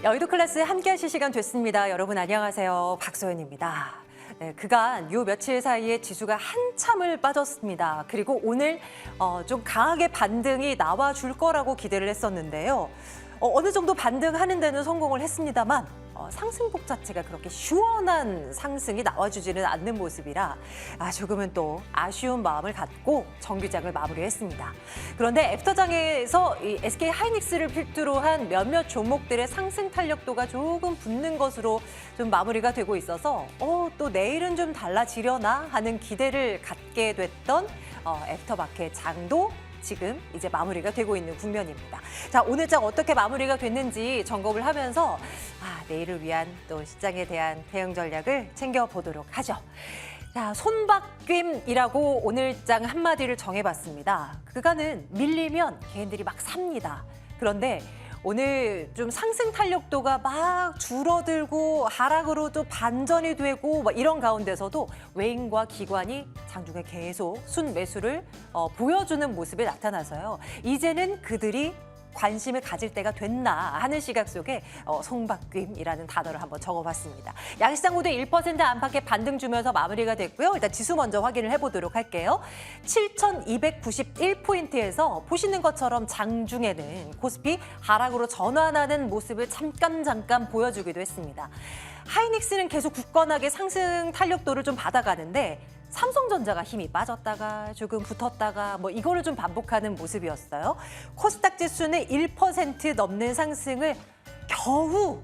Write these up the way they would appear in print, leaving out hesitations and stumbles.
여의도 클래스 함께 하실 시간 됐습니다. 여러분 안녕하세요. 박소연입니다. 네, 그간 요 며칠 사이에 지수가 한참을 빠졌습니다. 그리고 오늘 좀 강하게 반등이 나와줄 거라고 기대를 했었는데요. 어느 정도 반등하는 데는 성공을 했습니다만 상승폭 자체가 그렇게 시원한 상승이 나와주지는 않는 모습이라 조금은 또 아쉬운 마음을 갖고 정규장을 마무리했습니다. 그런데 애프터장에서 이 SK 하이닉스를 필두로 한 몇몇 종목들의 상승 탄력도가 조금 붙는 것으로 좀 마무리가 되고 있어서 또 내일은 좀 달라지려나 하는 기대를 갖게 됐던 애프터마켓 장도 지금 이제 마무리가 되고 있는 국면입니다. 자, 오늘 장 어떻게 마무리가 됐는지 점검을 하면서 내일을 위한 또 시장에 대한 대응 전략을 챙겨보도록 하죠. 자, 손바뀜이라고 오늘 장 한마디를 정해봤습니다. 그간은 밀리면 개인들이 막 삽니다. 그런데 오늘 좀 상승 탄력도가 막 줄어들고 하락으로 또 반전이 되고 이런 가운데서도 외인과 기관이 장중에 계속 순매수를 보여주는 모습이 나타나서요. 이제는 그들이 관심을 가질 때가 됐나 하는 시각 속에 손바뀜이라는 단어를 한번 적어봤습니다. 양시장 모두 1% 안팎의 반등 주면서 마무리가 됐고요. 일단 지수 먼저 확인을 해보도록 할게요. 7,291포인트에서 보시는 것처럼 장중에는 코스피 하락으로 전환하는 모습을 잠깐 보여주기도 했습니다. 하이닉스는 계속 굳건하게 상승 탄력도를 좀 받아가는데 삼성전자가 힘이 빠졌다가 조금 붙었다가 이거를 좀 반복하는 모습이었어요. 코스닥 지수는 1% 넘는 상승을 겨우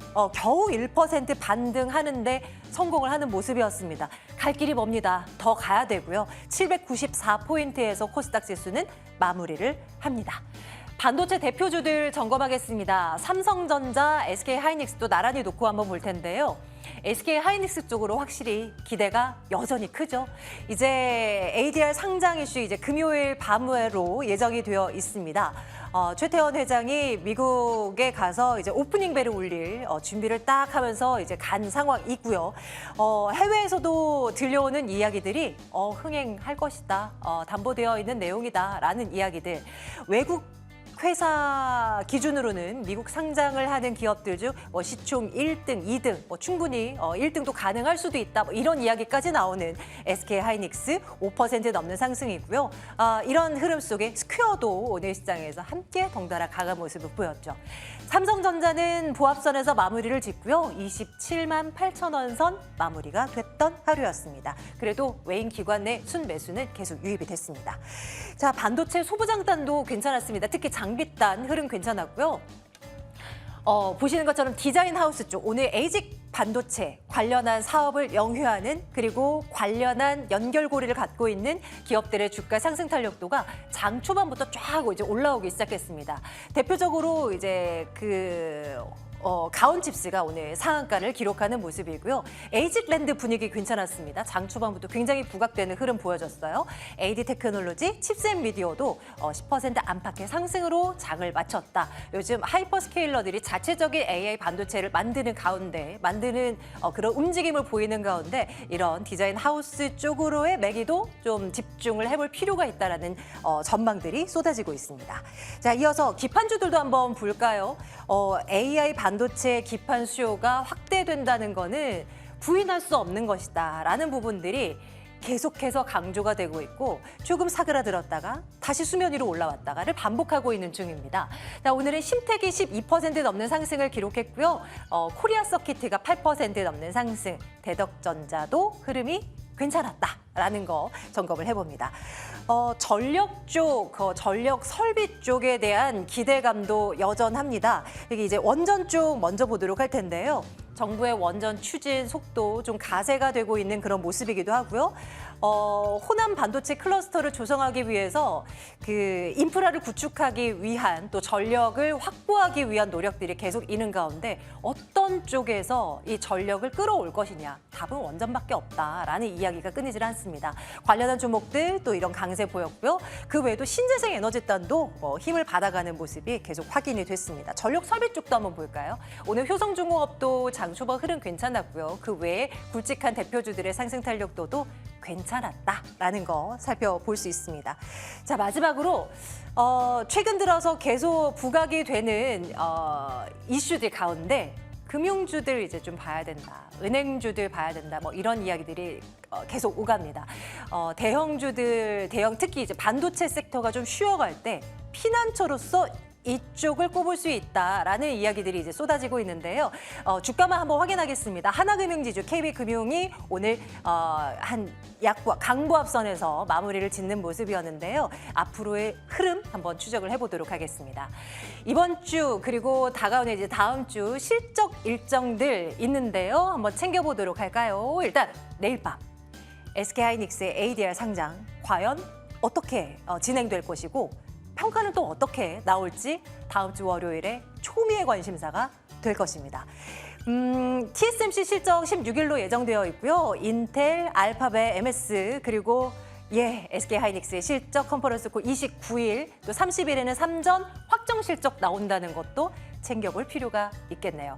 1% 반등하는데 성공을 하는 모습이었습니다. 갈 길이 멉니다. 더 가야 되고요. 794포인트에서 코스닥 지수는 마무리를 합니다. 반도체 대표주들 점검하겠습니다. 삼성전자, SK 하이닉스도 나란히 놓고 한번 볼 텐데요. SK 하이닉스 쪽으로 확실히 기대가 여전히 크죠. 이제 ADR 상장 이슈 이제 금요일 밤으로 예정이 되어 있습니다. 최태원 회장이 미국에 가서 이제 오프닝 벨을 울릴 준비를 딱 하면서 이제 간 상황이고요. 해외에서도 들려오는 이야기들이 흥행할 것이다, 담보되어 있는 내용이다라는 이야기들. 외국 회사 기준으로는 미국 상장을 하는 기업들 중 시총 1등, 2등, 충분히 1등도 가능할 수도 있다, 이런 이야기까지 나오는 SK 하이닉스 5% 넘는 상승이고요. 이런 흐름 속에 스퀘어도 오늘 시장에서 함께 덩달아 강한 모습을 보였죠. 삼성전자는 보합선에서 마무리를 짓고요. 27만 8천 원 선 마무리가 됐던 하루였습니다. 그래도 외인 기관 내 순매수는 계속 유입이 됐습니다. 자, 반도체 소부장단도 괜찮았습니다. 특히 장비단 흐름 괜찮았고요. 보시는 것처럼 디자인 하우스 쪽 오늘 에이직 반도체 관련한 사업을 영위하는 그리고 관련한 연결고리를 갖고 있는 기업들의 주가 상승 탄력도가 장 초반부터 쫙 이제 올라오기 시작했습니다. 대표적으로 이제 가온칩스가 오늘 상한가를 기록하는 모습이고요. 에이직랜드 분위기 괜찮았습니다. 장 초반부터 굉장히 부각되는 흐름 보여줬어요. AD 테크놀로지, 칩셋미디어도 10% 안팎의 상승으로 장을 마쳤다. 요즘 하이퍼스케일러들이 자체적인 AI 반도체를 만드는 그런 움직임을 보이는 가운데 이런 디자인 하우스 쪽으로의 매기도 좀 집중을 해볼 필요가 있다라는 전망들이 쏟아지고 있습니다. 자, 이어서 기판주들도 한번 볼까요? AI 반도체 기판 수요가 확대된다는 거는 부인할 수 없는 것이다라는 부분들이 계속해서 강조가 되고 있고 조금 사그라들었다가 다시 수면 위로 올라왔다가를 반복하고 있는 중입니다. 자, 오늘은 심택이 12% 넘는 상승을 기록했고요. 코리아 서키트가 8% 넘는 상승, 대덕전자도 흐름이 괜찮았다라는 거 점검을 해봅니다. 전력 쪽, 전력 설비 쪽에 대한 기대감도 여전합니다. 여기 이제 원전 쪽 먼저 보도록 할 텐데요. 정부의 원전 추진 속도 좀 가세가 되고 있는 그런 모습이기도 하고요. 호남 반도체 클러스터를 조성하기 위해서 그 인프라를 구축하기 위한 또 전력을 확보하기 위한 노력들이 계속 있는 가운데 어떤 쪽에서 이 전력을 끌어올 것이냐, 답은 원전밖에 없다라는 이야기가 끊이질 않습니다. 관련한 종목들 또 이런 강세 보였고요. 그 외에도 신재생 에너지단도 힘을 받아가는 모습이 계속 확인이 됐습니다. 전력 설비 쪽도 한번 볼까요? 오늘 효성중공업도 장초반 흐름 괜찮았고요. 그 외에 굵직한 대표주들의 상승 탄력도도 괜찮았다라는 거 살펴볼 수 있습니다. 자, 마지막으로 최근 들어서 계속 부각이 되는 이슈들 가운데 금융주들 이제 좀 봐야 된다, 은행주들 봐야 된다, 뭐 이런 이야기들이 계속 오갑니다. 대형주들, 특히 이제 반도체 섹터가 좀 쉬어갈 때 피난처로서 이쪽을 꼽을 수 있다라는 이야기들이 이제 쏟아지고 있는데요. 주가만 한번 확인하겠습니다. 하나금융지주, KB금융이 오늘 한 강보합선에서 마무리를 짓는 모습이었는데요. 앞으로의 흐름 한번 추적을 해보도록 하겠습니다. 이번 주 그리고 다가오는 이제 다음 주 실적 일정들 있는데요. 한번 챙겨보도록 할까요? 일단 내일 밤 SK하이닉스의 ADR 상장 과연 어떻게 진행될 것이고 평가는 또 어떻게 나올지 다음 주 월요일에 초미의 관심사가 될 것입니다. TSMC 실적 16일로 예정되어 있고요. 인텔, 알파벳, MS 그리고 SK하이닉스의 실적 컨퍼런스 콜 29일 또 30일에는 3전 확정 실적 나온다는 것도 챙겨볼 필요가 있겠네요.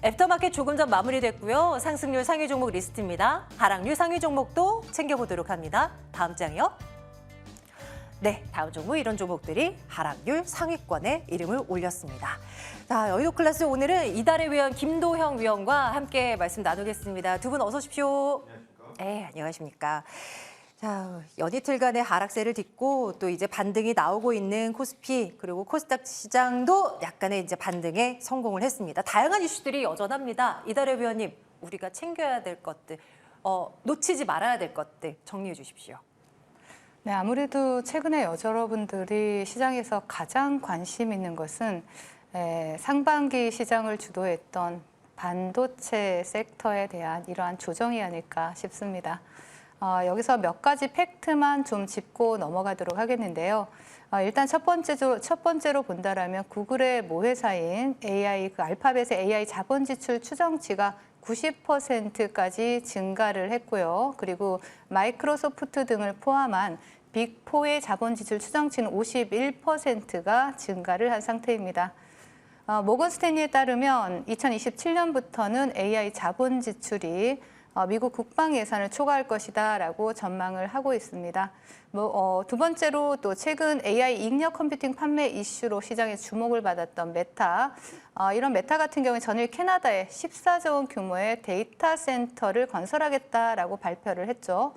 애프터마켓 조금 전 마무리됐고요. 상승률 상위 종목 리스트입니다. 하락률 상위 종목도 챙겨보도록 합니다. 다음 장이요. 네, 다음 종목 이런 종목들이 하락률 상위권에 이름을 올렸습니다. 자, 여의도 클래스 오늘은 이달의 위원 김도형 위원과 함께 말씀 나누겠습니다. 두 분 어서 오십시오. 안녕하십니까? 네, 안녕하십니까. 자, 연이틀간의 하락세를 딛고 또 이제 반등이 나오고 있는 코스피 그리고 코스닥 시장도 약간의 이제 반등에 성공을 했습니다. 다양한 이슈들이 여전합니다. 이달의 위원님, 우리가 챙겨야 될 것들, 놓치지 말아야 될 것들 정리해 주십시오. 네, 아무래도 최근에 여러분들이 시장에서 가장 관심 있는 것은 상반기 시장을 주도했던 반도체 섹터에 대한 이러한 조정이 아닐까 싶습니다. 여기서 몇 가지 팩트만 좀 짚고 넘어가도록 하겠는데요. 일단 첫 번째로 본다라면 구글의 모회사인 알파벳의 AI 자본 지출 추정치가 90%까지 증가를 했고요. 그리고 마이크로소프트 등을 포함한 빅4의 자본 지출 추정치는 51%가 증가를 한 상태입니다. 모건 스탠리에 따르면 2027년부터는 AI 자본 지출이 미국 국방 예산을 초과할 것이다라고 전망을 하고 있습니다. 두 번째로 또 최근 AI 인력 컴퓨팅 판매 이슈로 시장에 주목을 받았던 메타. 이런 메타 같은 경우에 전일 캐나다에 14조 원 규모의 데이터 센터를 건설하겠다라고 발표를 했죠.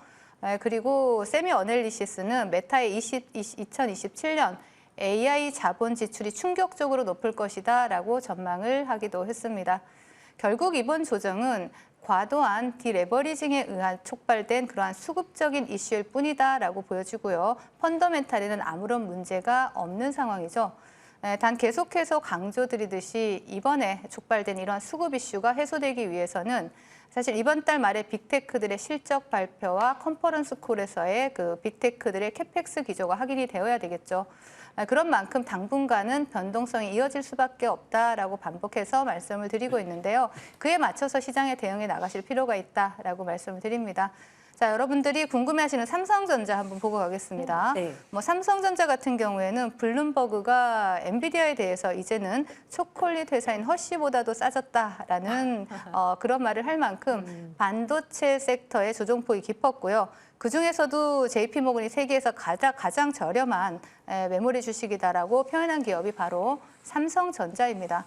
그리고 세미 어널리시스는 메타의 2027년 AI 자본 지출이 충격적으로 높을 것이다라고 전망을 하기도 했습니다. 결국 이번 조정은 과도한 디레버리징에 의한 촉발된 그러한 수급적인 이슈일 뿐이다라고 보여지고요. 펀더멘탈에는 아무런 문제가 없는 상황이죠. 단 계속해서 강조드리듯이 이번에 촉발된 이러한 수급 이슈가 해소되기 위해서는 사실 이번 달 말에 빅테크들의 실적 발표와 컨퍼런스 콜에서의 그 빅테크들의 캐펙스 기조가 확인이 되어야 되겠죠. 그런 만큼 당분간은 변동성이 이어질 수밖에 없다라고 반복해서 말씀을 드리고 있는데요. 그에 맞춰서 시장에 대응해 나가실 필요가 있다라고 말씀을 드립니다. 자, 여러분들이 궁금해하시는 삼성전자 한번 보고 가겠습니다. 네. 삼성전자 같은 경우에는 블룸버그가 엔비디아에 대해서 이제는 초콜릿 회사인 허쉬보다도 싸졌다라는 그런 말을 할 만큼 반도체 섹터의 조정폭이 깊었고요. 그중에서도 JP모건이 세계에서 가장 저렴한 메모리 주식이다라고 표현한 기업이 바로 삼성전자입니다.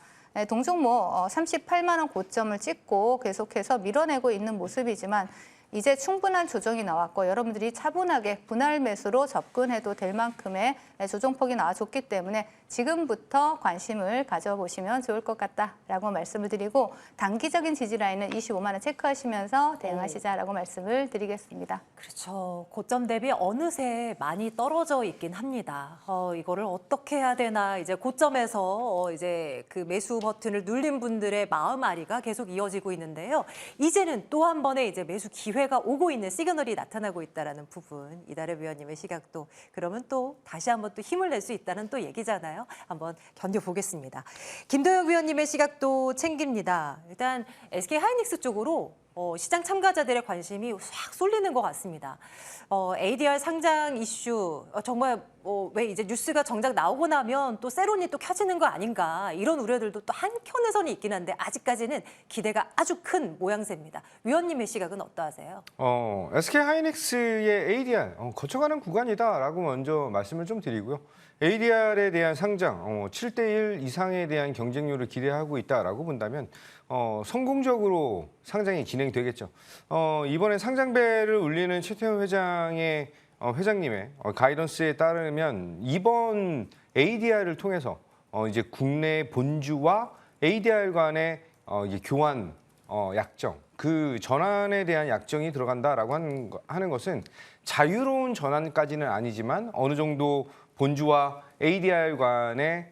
동종모 38만 원 고점을 찍고 계속해서 밀어내고 있는 모습이지만 이제 충분한 조정이 나왔고 여러분들이 차분하게 분할 매수로 접근해도 될 만큼의 조정폭이 나와줬기 때문에 지금부터 관심을 가져보시면 좋을 것 같다라고 말씀을 드리고 단기적인 지지라인은 25만 원 체크하시면서 대응하시자라고 말씀을 드리겠습니다. 그렇죠. 고점 대비 어느새 많이 떨어져 있긴 합니다. 이거를 어떻게 해야 되나 이제 고점에서 이제 그 매수 버튼을 눌린 분들의 마음앓이가 계속 이어지고 있는데요. 이제는 또 한 번의 이제 매수 기회가 오고 있는 시그널이 나타나고 있다라는 부분 이달의 위원님의 시각도 그러면 또 다시 한번 또 힘을 낼 수 있다는 또 얘기잖아요. 한번 견뎌보겠습니다. 김도영 위원님의 시각도 챙깁니다. 일단 SK하이닉스 쪽으로 시장 참가자들의 관심이 확 쏠리는 것 같습니다. ADR 상장 이슈 정말 왜 이제 뉴스가 정작 나오고 나면 또 세론이 또 켜지는 거 아닌가 이런 우려들도 또 한켠에서는 있긴 한데 아직까지는 기대가 아주 큰 모양새입니다. 위원님의 시각은 어떠하세요? SK 하이닉스의 ADR 거쳐가는 구간이다라고 먼저 말씀을 좀 드리고요. ADR에 대한 상장 7대1 이상에 대한 경쟁률을 기대하고 있다라고 본다면 성공적으로 상장이 진행되겠죠. 이번에 상장배를 울리는 최태원 회장님의 가이던스에 따르면 이번 ADR을 통해서 이제 국내 본주와 ADR 간의 이제 교환 약정, 그 전환에 대한 약정이 들어간다라고 하는 것은 자유로운 전환까지는 아니지만 어느 정도 본주와 ADR과의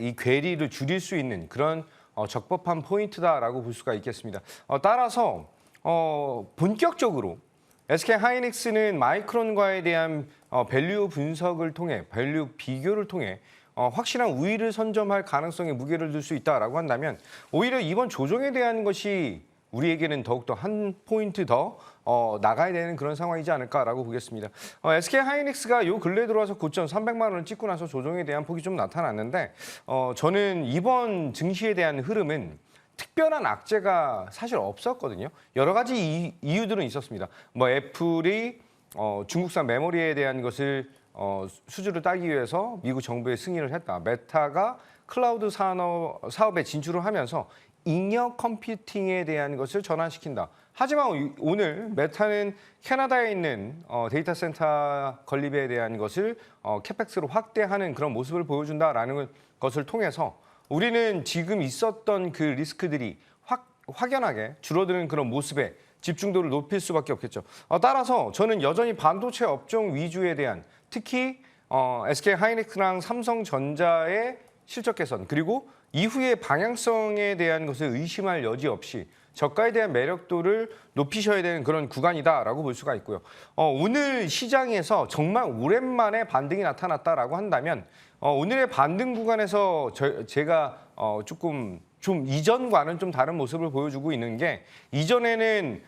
이 괴리를 줄일 수 있는 그런 적법한 포인트다라고 볼 수가 있겠습니다. 따라서 본격적으로 SK 하이닉스는 마이크론과에 대한 밸류 분석을 통해 밸류 비교를 통해 확실한 우위를 선점할 가능성에 무게를 둘 수 있다라고 한다면 오히려 이번 조정에 대한 것이 우리에게는 더욱더 한 포인트 더 나가야 되는 그런 상황이지 않을까라고 보겠습니다. SK 하이닉스가 요 근래 들어와서 고점 300만 원을 찍고 나서 조정에 대한 폭이 좀 나타났는데 저는 이번 증시에 대한 흐름은 특별한 악재가 사실 없었거든요. 여러 가지 이유들은 있었습니다. 애플이 중국산 메모리에 대한 것을 수주를 따기 위해서 미국 정부에 승인을 했다. 메타가 클라우드 사업에 진출을 하면서 잉여 컴퓨팅에 대한 것을 전환시킨다. 하지만 오늘 메타는 캐나다에 있는 데이터 센터 건립에 대한 것을 캐펙스로 확대하는 그런 모습을 보여준다라는 것을 통해서 우리는 지금 있었던 그 리스크들이 확연하게 줄어드는 그런 모습에 집중도를 높일 수밖에 없겠죠. 따라서 저는 여전히 반도체 업종 위주에 대한 특히 SK 하이닉스랑 삼성전자의 실적 개선 그리고 이후의 방향성에 대한 것을 의심할 여지 없이 저가에 대한 매력도를 높이셔야 되는 그런 구간이다라고 볼 수가 있고요. 오늘 시장에서 정말 오랜만에 반등이 나타났다라고 한다면 오늘의 반등 구간에서 제가 좀 이전과는 좀 다른 모습을 보여주고 있는 게 이전에는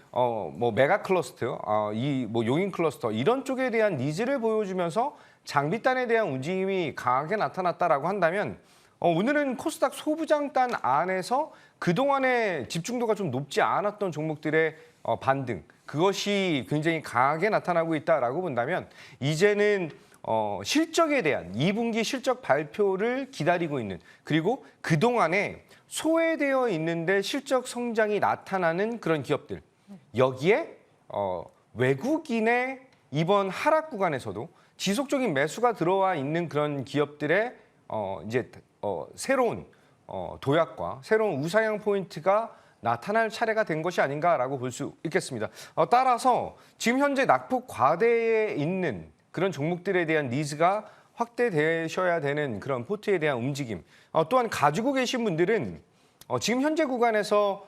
메가 클러스터, 용인 클러스터 이런 쪽에 대한 니즈를 보여주면서 장비단에 대한 움직임이 강하게 나타났다라고 한다면 오늘은 코스닥 소부장단 안에서 그동안의 집중도가 좀 높지 않았던 종목들의 반등 그것이 굉장히 강하게 나타나고 있다라고 본다면 이제는 실적에 대한 2분기 실적 발표를 기다리고 있는 그리고 그동안에 소외되어 있는데 실적 성장이 나타나는 그런 기업들 여기에 외국인의 이번 하락 구간에서도 지속적인 매수가 들어와 있는 그런 기업들의 이제 새로운 도약과 새로운 우상향 포인트가 나타날 차례가 된 것이 아닌가라고 볼 수 있겠습니다. 따라서 지금 현재 낙폭 과대에 있는 그런 종목들에 대한 니즈가 확대되셔야 되는 그런 포트에 대한 움직임. 또한 가지고 계신 분들은 지금 현재 구간에서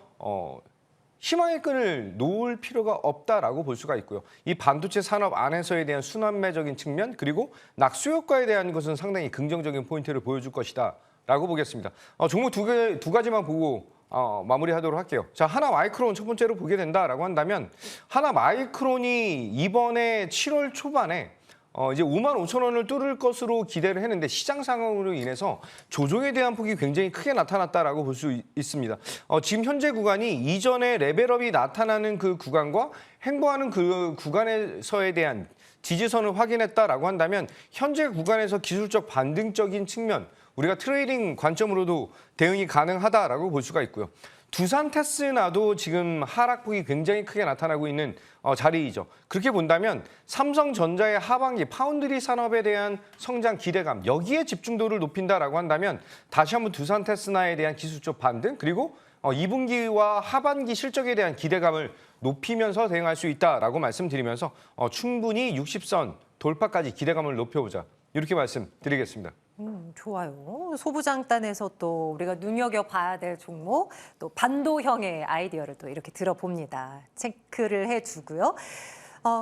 희망의 끈을 놓을 필요가 없다라고 볼 수가 있고요. 이 반도체 산업 안에서에 대한 순환매적인 측면 그리고 낙수 효과에 대한 것은 상당히 긍정적인 포인트를 보여줄 것이다라고 보겠습니다. 종목 두 가지만 보고 마무리하도록 할게요. 자, 하나 마이크론 첫 번째로 보게 된다라고 한다면 하나 마이크론이 이번에 7월 초반에 이제 55,000원을 뚫을 것으로 기대를 했는데 시장 상황으로 인해서 조정에 대한 폭이 굉장히 크게 나타났다라고 볼 수 있습니다. 지금 현재 구간이 이전에 레벨업이 나타나는 그 구간과 행보하는 그 구간에서에 대한 지지선을 확인했다라고 한다면 현재 구간에서 기술적 반등적인 측면 우리가 트레이딩 관점으로도 대응이 가능하다라고 볼 수가 있고요. 두산 테스나도 지금 하락폭이 굉장히 크게 나타나고 있는 자리이죠. 그렇게 본다면 삼성전자의 하반기 파운드리 산업에 대한 성장 기대감 여기에 집중도를 높인다라고 한다면 다시 한번 두산 테스나에 대한 기술적 반등 그리고 2분기와 하반기 실적에 대한 기대감을 높이면서 대응할 수 있다라고 말씀드리면서 충분히 60선 돌파까지 기대감을 높여보자 이렇게 말씀드리겠습니다. 좋아요. 소부장단에서 또 우리가 눈여겨봐야 될 종목, 또 반도형의 아이디어를 또 이렇게 들어봅니다. 체크를 해두고요.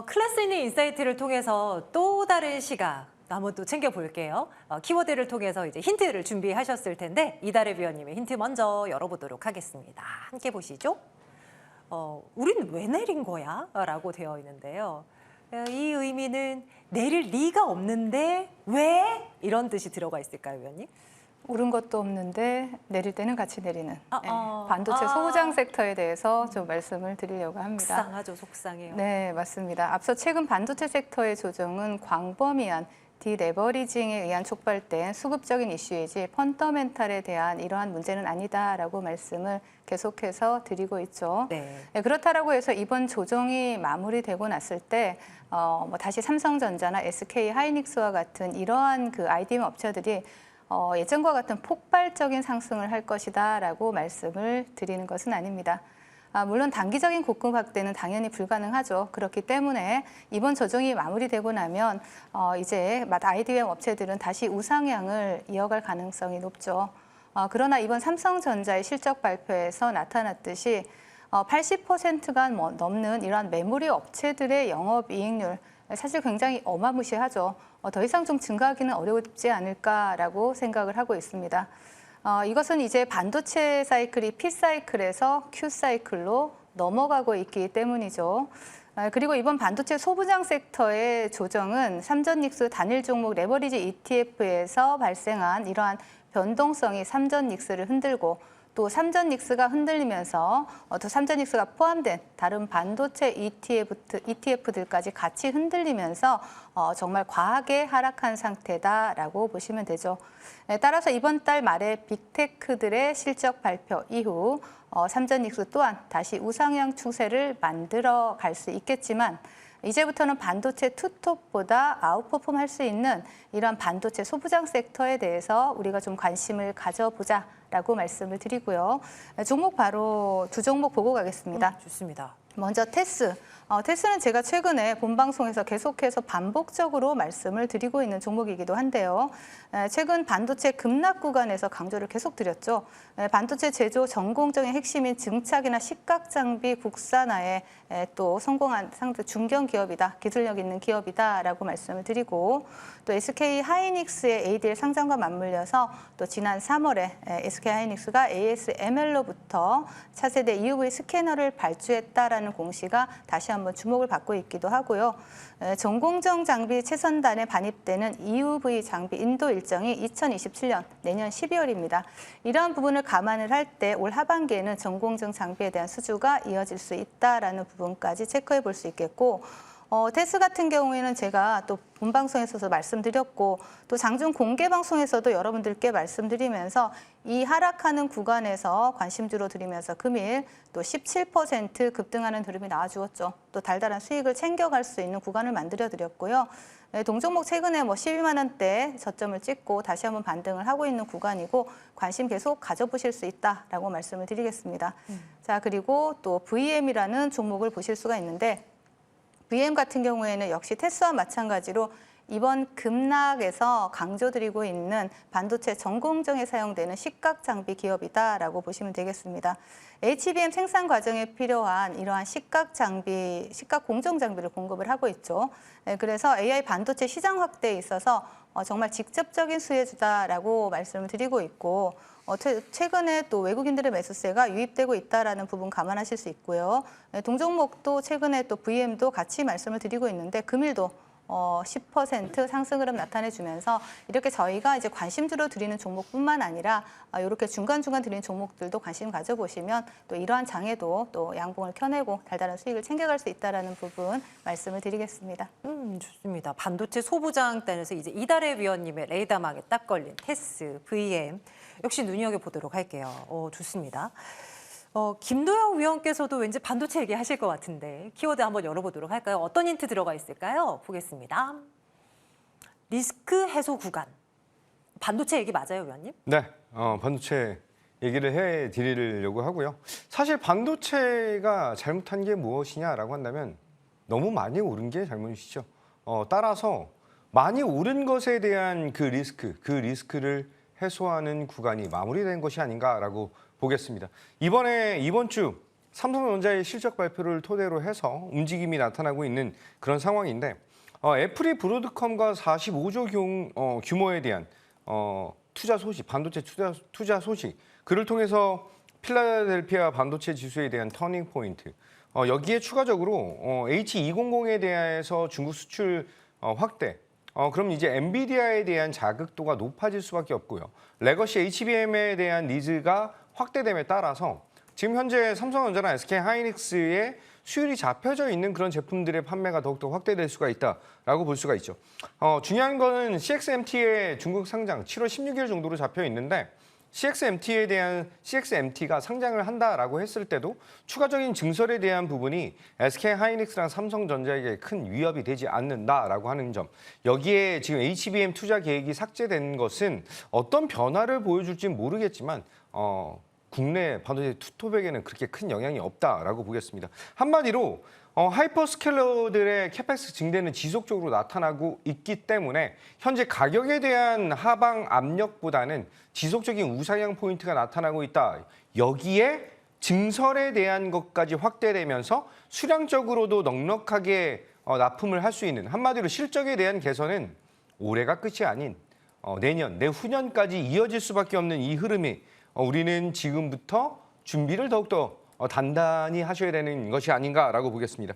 클래스 있는 인사이트를 통해서 또 다른 시각 한번 또 챙겨볼게요. 키워드를 통해서 이제 힌트를 준비하셨을 텐데 이달의 위원님의 힌트 먼저 열어보도록 하겠습니다. 함께 보시죠. 우린 왜 내린 거야? 라고 되어 있는데요. 이 의미는 내릴 리가 없는데 왜? 이런 뜻이 들어가 있을까요, 위원님? 오른 것도 없는데 내릴 때는 같이 내리는 반도체 아. 소부장 섹터에 대해서 좀 말씀을 드리려고 합니다. 속상하죠, 속상해요. 네, 맞습니다. 앞서 최근 반도체 섹터의 조정은 광범위한 디레버리징에 의한 촉발된 수급적인 이슈이지 펀더멘탈에 대한 이러한 문제는 아니다라고 말씀을 계속해서 드리고 있죠. 네. 네, 그렇다라고 해서 이번 조정이 마무리되고 났을 때 뭐 다시 삼성전자나 SK 하이닉스와 같은 이러한 그 IDM 업체들이 예전과 같은 폭발적인 상승을 할 것이다라고 말씀을 드리는 것은 아닙니다. 물론 단기적인 고급 확대는 당연히 불가능하죠. 그렇기 때문에 이번 조정이 마무리되고 나면 이제 IDM 업체들은 다시 우상향을 이어갈 가능성이 높죠. 그러나 이번 삼성전자의 실적 발표에서 나타났듯이 80%가 넘는 이러한 메모리 업체들의 영업이익률 사실 굉장히 어마무시하죠. 더 이상 좀 증가하기는 어렵지 않을까라고 생각을 하고 있습니다. 이것은 이제 반도체 사이클이 P 사이클에서 Q 사이클로 넘어가고 있기 때문이죠. 그리고 이번 반도체 소부장 섹터의 조정은 삼전닉스 단일 종목 레버리지 ETF에서 발생한 이러한 변동성이 삼전닉스를 흔들고 또 삼전닉스가 흔들리면서 또 삼전닉스가 포함된 다른 반도체 ETF들까지 같이 흔들리면서 정말 과하게 하락한 상태다라고 보시면 되죠. 따라서 이번 달 말에 빅테크들의 실적 발표 이후 삼전닉스 또한 다시 우상향 추세를 만들어 갈 수 있겠지만 이제부터는 반도체 투톱보다 아웃퍼폼 할 수 있는 이런 반도체 소부장 섹터에 대해서 우리가 좀 관심을 가져보자라고 말씀을 드리고요. 종목 바로 두 종목 보고 가겠습니다. 좋습니다. 먼저 테스. 테스는 제가 최근에 본방송에서 계속해서 반복적으로 말씀을 드리고 있는 종목이기도 한데요. 최근 반도체 급락 구간에서 강조를 계속 드렸죠. 반도체 제조 전공정의 핵심인 증착이나 식각 장비 국산화에 또 성공한 상대 중견 기업이다, 기술력 있는 기업이다라고 말씀을 드리고 또 SK 하이닉스의 ADL 상장과 맞물려서 또 지난 3월에 SK 하이닉스가 ASML로부터 차세대 EUV 스캐너를 발주했다라는 공시가 다시 한번 주목을 받고 있기도 하고요. 전공정 장비 최선단에 반입되는 EUV 장비 인도 일정이 2027년 내년 12월입니다. 이러한 부분을 감안을 할 때 올 하반기에는 전공정 장비에 대한 수주가 이어질 수 있다라는 부분까지 체크해 볼 수 있겠고 테스 같은 경우에는 제가 또 본방송에서도 말씀드렸고 또 장중 공개 방송에서도 여러분들께 말씀드리면서 이 하락하는 구간에서 관심주로 드리면서 금일 또 17% 급등하는 흐름이 나와주었죠. 또 달달한 수익을 챙겨갈 수 있는 구간을 만들어 드렸고요. 동종목 최근에 12만 원대 저점을 찍고 다시 한번 반등을 하고 있는 구간이고 관심 계속 가져보실 수 있다라고 말씀을 드리겠습니다. 자, 그리고 또 VM이라는 종목을 보실 수가 있는데 VM 같은 경우에는 역시 테스와 마찬가지로 이번 급락에서 강조드리고 있는 반도체 전공정에 사용되는 식각 장비 기업이다라고 보시면 되겠습니다. HBM 생산 과정에 필요한 이러한 식각 장비, 식각 공정 장비를 공급을 하고 있죠. 그래서 AI 반도체 시장 확대에 있어서 정말 직접적인 수혜주다라고 말씀을 드리고 있고 최근에 또 외국인들의 매수세가 유입되고 있다라는 부분 감안하실 수 있고요. 동종목도 최근에 또 VM도 같이 말씀을 드리고 있는데 금일도 10% 상승 흐름 나타내주면서 이렇게 저희가 이제 관심주로 드리는 종목뿐만 아니라 이렇게 중간중간 드리는 종목들도 관심 가져보시면 또 이러한 장에도 또 양봉을 켜내고 달달한 수익을 챙겨갈 수 있다는 부분 말씀을 드리겠습니다. 좋습니다. 반도체 소부장 단에서 이제 이달의 위원님의 레이더망에 딱 걸린 테스, VM 역시 눈여겨보도록 할게요. 좋습니다. 김도영 위원께서도 왠지 반도체 얘기하실 것 같은데 키워드 한번 열어보도록 할까요? 어떤 힌트 들어가 있을까요? 보겠습니다. 리스크 해소 구간. 반도체 얘기 맞아요, 위원님? 네, 반도체 얘기를 해드리려고 하고요. 사실 반도체가 잘못한 게 무엇이냐라고 한다면 너무 많이 오른 게 잘못이죠. 따라서 많이 오른 것에 대한 그 리스크를 해소하는 구간이 마무리된 것이 아닌가라고 보겠습니다. 이번 주 삼성전자의 실적 발표를 토대로 해서 움직임이 나타나고 있는 그런 상황인데 애플이 브로드컴과 45조 규모에 대한 투자 소식, 반도체 투자 소식, 그를 통해서 필라델피아 반도체 지수에 대한 터닝 포인트, 여기에 추가적으로 H200에 대해서 중국 수출 확대. 그럼 이제 엔비디아에 대한 자극도가 높아질 수밖에 없고요. 레거시 HBM에 대한 니즈가 확대됨에 따라서 지금 현재 삼성전자나 SK하이닉스의 수율이 잡혀져 있는 그런 제품들의 판매가 더욱더 확대될 수가 있다라고 볼 수가 있죠. 중요한 거는 CXMT의 중국 상장 7월 16일 정도로 잡혀 있는데 CXMT가 상장을 한다라고 했을 때도 추가적인 증설에 대한 부분이 SK하이닉스랑 삼성전자에게 큰 위협이 되지 않는다라고 하는 점. 여기에 지금 HBM 투자 계획이 삭제된 것은 어떤 변화를 보여줄지는 모르겠지만 국내 반도체 투톱에게는 그렇게 큰 영향이 없다라고 보겠습니다. 한마디로 하이퍼스케일러들의 캐펙스 증대는 지속적으로 나타나고 있기 때문에 현재 가격에 대한 하방 압력보다는 지속적인 우상향 포인트가 나타나고 있다. 여기에 증설에 대한 것까지 확대되면서 수량적으로도 넉넉하게 납품을 할 수 있는, 한마디로 실적에 대한 개선은 올해가 끝이 아닌 내년, 내후년까지 이어질 수밖에 없는 이 흐름이 우리는 지금부터 준비를 더욱더 단단히 하셔야 되는 것이 아닌가라고 보겠습니다.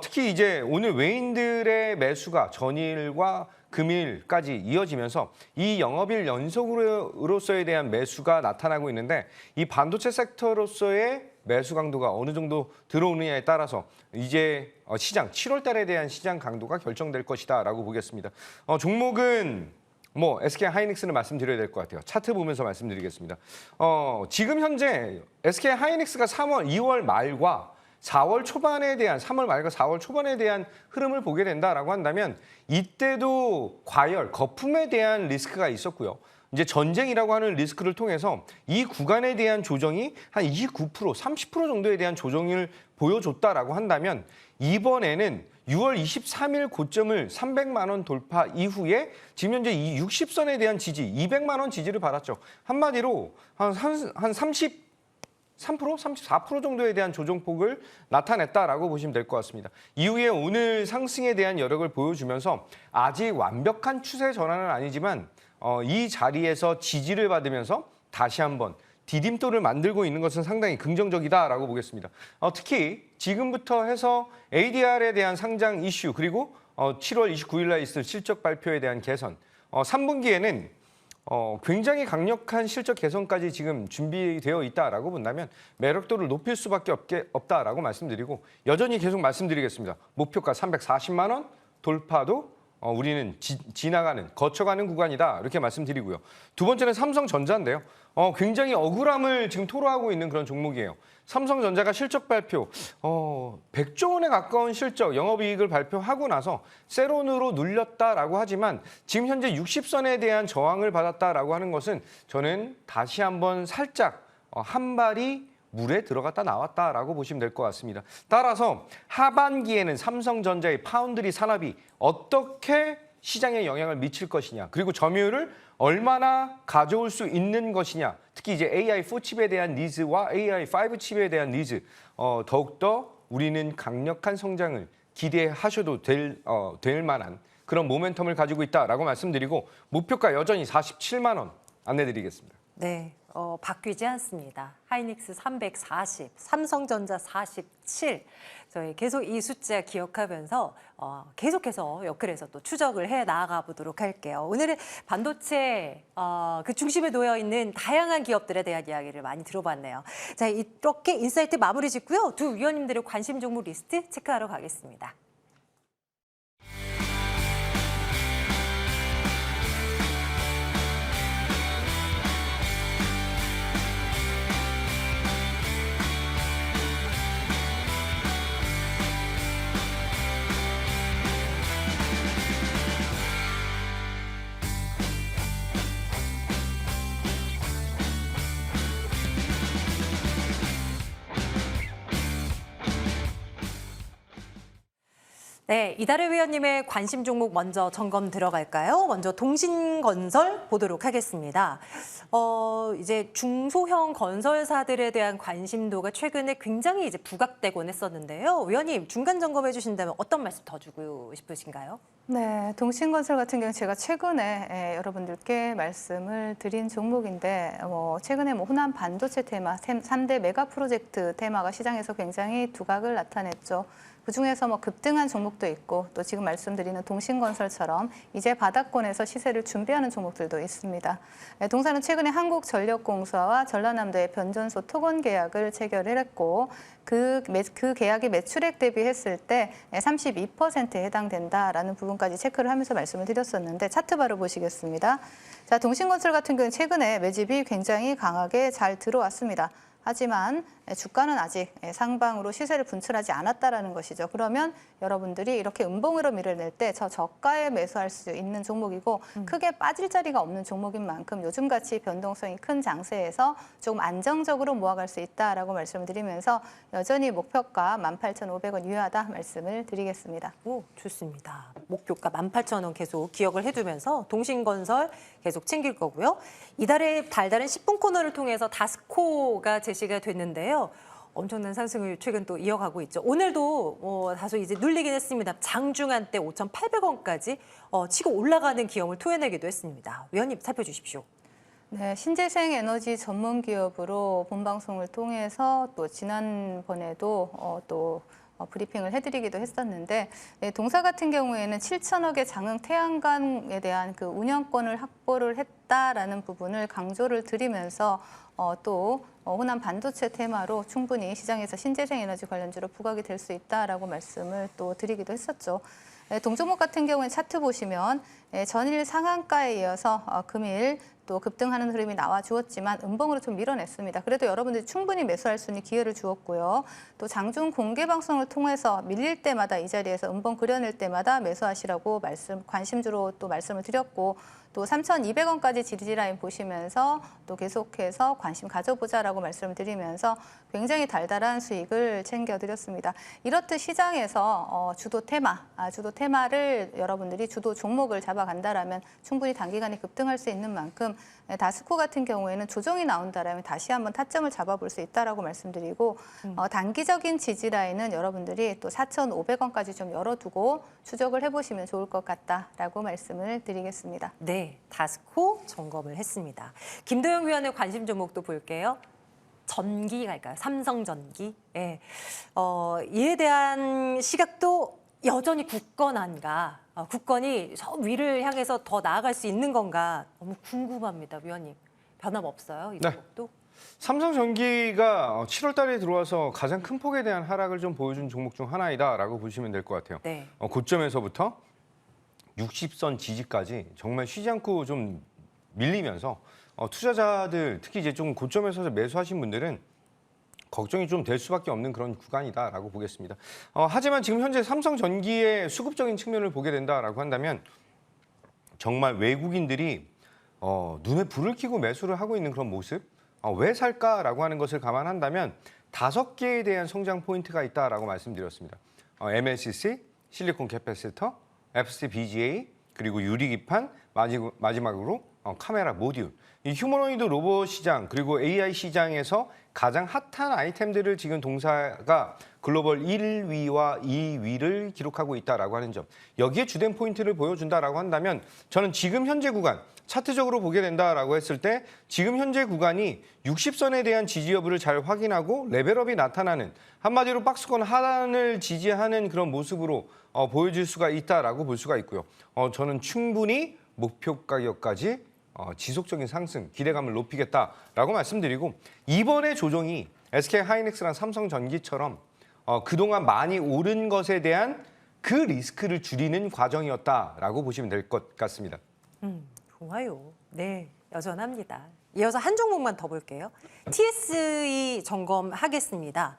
특히 이제 오늘 외인들의 매수가 전일과 금일까지 이어지면서 이 영업일 연속으로서에 대한 매수가 나타나고 있는데 이 반도체 섹터로서의 매수 강도가 어느 정도 들어오느냐에 따라서 이제 시장 7월 달에 대한 시장 강도가 결정될 것이다라고 보겠습니다. 종목은 SK하이닉스는 말씀드려야 될 것 같아요. 차트 보면서 말씀드리겠습니다. 지금 현재 SK하이닉스가 2월 말과 4월 초반에 대한 3월 말과 4월 초반에 대한 흐름을 보게 된다라고 한다면 이때도 과열, 거품에 대한 리스크가 있었고요. 이제 전쟁이라고 하는 리스크를 통해서 이 구간에 대한 조정이 한 29%, 30% 정도에 대한 조정을 보여줬다라고 한다면 이번에는 6월 23일 고점을 300만 원 돌파 이후에 지금 현재 이 60선에 대한 지지, 200만 원 지지를 받았죠. 한마디로 한 33%, 34% 정도에 대한 조정폭을 나타냈다라고 보시면 될 것 같습니다. 이후에 오늘 상승에 대한 여력을 보여주면서 아직 완벽한 추세 전환은 아니지만 이 자리에서 지지를 받으면서 다시 한번 디딤돌을 만들고 있는 것은 상당히 긍정적이다라고 보겠습니다. 특히 지금부터 해서 ADR에 대한 상장 이슈 그리고 7월 29일 날 있을 실적 발표에 대한 개선, 3분기에는 굉장히 강력한 실적 개선까지 지금 준비되어 있다라고 본다면 매력도를 높일 수밖에 없다라고 말씀드리고 여전히 계속 말씀드리겠습니다. 목표가 340만 원 돌파도 우리는 거쳐가는 구간이다 이렇게 말씀드리고요. 두 번째는 삼성전자인데요. 굉장히 억울함을 지금 토로하고 있는 그런 종목이에요. 삼성전자가 실적 발표, 100조 원에 가까운 실적, 영업이익을 발표하고 나서 세론으로 눌렸다라고 하지만 지금 현재 60선에 대한 저항을 받았다라고 하는 것은 저는 다시 한번 살짝 한 발이 물에 들어갔다 나왔다라고 보시면 될 것 같습니다. 따라서 하반기에는 삼성전자의 파운드리 산업이 어떻게 시장에 영향을 미칠 것이냐, 그리고 점유율을 얼마나 가져올 수 있는 것이냐, 특히 이제 AI4 칩에 대한 니즈와 AI5 칩에 대한 니즈, 더욱더 우리는 강력한 성장을 기대하셔도 될 만한 그런 모멘텀을 가지고 있다라고 말씀드리고 목표가 여전히 47만 원 안내드리겠습니다. 네, 바뀌지 않습니다. 하이닉스 340, 삼성전자 47. 저희 계속 이 숫자 기억하면서 계속해서 역클에서 또 추적을 해 나아가 보도록 할게요. 오늘은 반도체 그 중심에 놓여 있는 다양한 기업들에 대한 이야기를 많이 들어봤네요. 자, 이렇게 인사이트 마무리 짓고요. 두 위원님들의 관심 종목 리스트 체크하러 가겠습니다. 네, 이달의 위원님의 관심 종목 먼저 점검 들어갈까요? 먼저 동신건설 보도록 하겠습니다. 이제 중소형 건설사들에 대한 관심도가 최근에 굉장히 이제 부각되곤 했었는데요. 위원님, 중간 점검해 주신다면 어떤 말씀 더 주고 싶으신가요? 네, 동신건설 같은 경우 제가 최근에 여러분들께 말씀을 드린 종목인데 최근에 호남 반도체 테마, 3대 메가 프로젝트 테마가 시장에서 굉장히 두각을 나타냈죠. 그중에서 급등한 종목도 있고 또 지금 말씀드리는 동신건설처럼 이제 바닥권에서 시세를 준비하는 종목들도 있습니다. 동사는 최근에 한국전력공사와 전라남도의 변전소 토건 계약을 체결했고 그 계약이 매출액 대비했을 때 32%에 해당된다라는 부분까지 체크를 하면서 말씀을 드렸었는데 차트 바로 보시겠습니다. 자, 동신건설 같은 경우는 최근에 매집이 굉장히 강하게 잘 들어왔습니다. 하지만 주가는 아직 상방으로 시세를 분출하지 않았다라는 것이죠. 그러면 여러분들이 이렇게 음봉으로 밀어낼 때 저 저가에 매수할 수 있는 종목이고 크게 빠질 자리가 없는 종목인 만큼 요즘같이 변동성이 큰 장세에서 조금 안정적으로 모아갈 수 있다라고 말씀을 드리면서 여전히 목표가 18,500원 유효하다 말씀을 드리겠습니다. 오, 좋습니다. 목표가 18,000원 계속 기억을 해두면서 동신건설 계속 챙길 거고요. 이달에 달달한 10분 코너를 통해서 다스코가 제시가 됐는데요. 엄청난 상승을 최근 또 이어가고 있죠. 오늘도 다소 이제 눌리긴 했습니다. 장중한 때 5,800원까지 치고 올라가는 기염을 토해내기도 했습니다. 위원님 살펴주십시오. 네, 신재생 에너지 전문 기업으로 본 방송을 통해서 또 지난번에도 또 브리핑을 해드리기도 했었는데 동사 같은 경우에는 7천억의 장흥 태양광에 대한 그 운영권을 확보를 했다라는 부분을 강조를 드리면서 또 호남 반도체 테마로 충분히 시장에서 신재생 에너지 관련주로 부각이 될 수 있다라고 말씀을 또 드리기도 했었죠. 동종목 같은 경우는 차트 보시면 전일 상한가에 이어서 금일 또 급등하는 흐름이 나와 주었지만 음봉으로 좀 밀어냈습니다. 그래도 여러분들이 충분히 매수할 수 있는 기회를 주었고요. 또 장중 공개 방송을 통해서 밀릴 때마다 이 자리에서 음봉 그려낼 때마다 매수하시라고 관심주로 또 말씀을 드렸고 또 3,200원까지 지지라인 보시면서 또 계속해서 관심 가져보자라고 말씀을 드리면서 굉장히 달달한 수익을 챙겨드렸습니다. 이렇듯 시장에서 주도 테마를 여러분들이 주도 종목을 잡아간다라면 충분히 단기간에 급등할 수 있는 만큼 다스코 같은 경우에는 조정이 나온다라면 다시 한번 타점을 잡아볼 수 있다라고 말씀드리고 단기적인 지지라인은 여러분들이 또 4,500원까지 좀 열어두고 추적을 해보시면 좋을 것 같다라고 말씀을 드리겠습니다. 네, 다스코 점검을 했습니다. 김도영 위원의 관심 종목도 볼게요. 전기 갈까요? 삼성전기. 예. 이에 대한 시각도 여전히 굳건한가? 굳건히 저 위를 향해서 더 나아갈 수 있는 건가? 너무 궁금합니다, 위원님. 변함없어요, 이 종목도? 삼성전기가 7월 달에 들어와서 가장 큰 폭에 대한 하락을 좀 보여준 종목 중 하나이다라고 보시면 될 것 같아요. 네. 고점에서부터 60선 지지까지 정말 쉬지 않고 좀 밀리면서 투자자들 특히 이제 좀 고점에서 매수하신 분들은 걱정이 좀 될 수밖에 없는 그런 구간이다라고 보겠습니다. 하지만 지금 현재 삼성전기의 수급적인 측면을 보게 된다라고 한다면 정말 외국인들이 눈에 불을 켜고 매수를 하고 있는 그런 모습, 왜 살까라고 하는 것을 감안한다면 5개에 대한 성장 포인트가 있다라고 말씀드렸습니다. MLCC, 실리콘 캐패시터, FCBGA, 그리고 유리기판, 마지막으로 카메라 모듈. 이 휴머노이드 로봇 시장 그리고 AI 시장에서 가장 핫한 아이템들을 지금 동사가 글로벌 1위와 2위를 기록하고 있다라고 하는 점. 여기에 주된 포인트를 보여준다라고 한다면 저는 지금 현재 구간 차트적으로 보게 된다라고 했을 때 지금 현재 구간이 60선에 대한 지지 여부를 잘 확인하고 레벨업이 나타나는 한마디로 박스권 하단을 지지하는 그런 모습으로 보여질 수가 있다라고 볼 수가 있고요. 저는 충분히 목표 가격까지 지속적인 상승, 기대감을 높이겠다라고 말씀드리고 이번에 조정이 SK하이닉스랑 삼성전기처럼 그동안 많이 오른 것에 대한 그 리스크를 줄이는 과정이었다라고 보시면 될 것 같습니다. 좋아요. 네, 여전합니다. 이어서 한 종목만 더 볼게요. TSE 점검하겠습니다.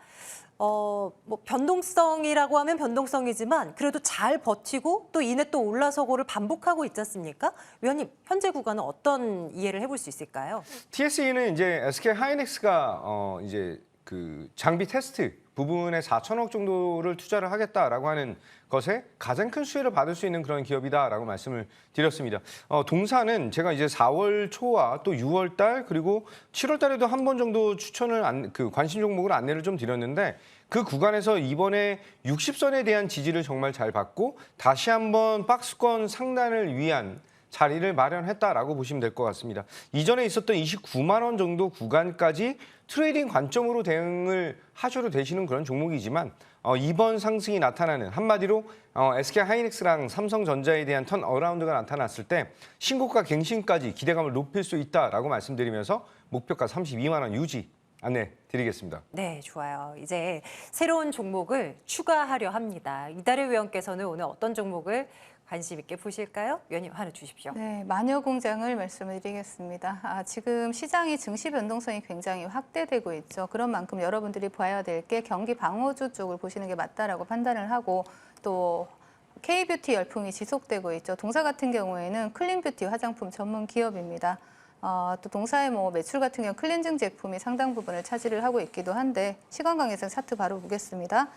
뭐 변동성이라고 하면 변동성이지만 그래도 잘 버티고 또 이내 또 올라서고를 반복하고 있지 않습니까? 위원님, 현재 구간은 어떤 이해를 해볼 수 있을까요? TSE는 이제 SK하이닉스가 이제 그 장비 테스트 부분에 4천억 정도를 투자를 하겠다라고 하는 것에 가장 큰 수혜를 받을 수 있는 그런 기업이다라고 말씀을 드렸습니다. 동사는 제가 이제 4월 초와 또 6월 달 그리고 7월 달에도 한 번 정도 추천을 관심 종목을 안내를 좀 드렸는데 그 구간에서 이번에 60선에 대한 지지를 정말 잘 받고 다시 한번 박스권 상단을 위한 자리를 마련했다라고 보시면 될 것 같습니다. 이전에 있었던 29만 원 정도 구간까지 트레이딩 관점으로 대응을 하셔도 되시는 그런 종목이지만 이번 상승이 나타나는 한마디로 SK 하이닉스랑 삼성전자에 대한 턴 어라운드가 나타났을 때 신고가 갱신까지 기대감을 높일 수 있다라고 말씀드리면서 목표가 32만 원 유지 안내 드리겠습니다. 네, 좋아요. 이제 새로운 종목을 추가하려 합니다. 이달의 위원께서는 오늘 어떤 종목을 관심 있게 보실까요? 위원님 하나 주십시오. 네, 마녀공장을 말씀을 드리겠습니다. 지금 시장이 증시 변동성이 굉장히 확대되고 있죠. 그런 만큼 여러분들이 봐야 될 게 경기 방어주 쪽을 보시는 게 맞다라고 판단을 하고 또 K뷰티 열풍이 지속되고 있죠. 동사 같은 경우에는 클린뷰티 화장품 전문 기업입니다. 또 동사의 매출 같은 경우 클렌징 제품이 상당 부분을 차지를 하고 있기도 한데 시간 관계상 차트 바로 보겠습니다.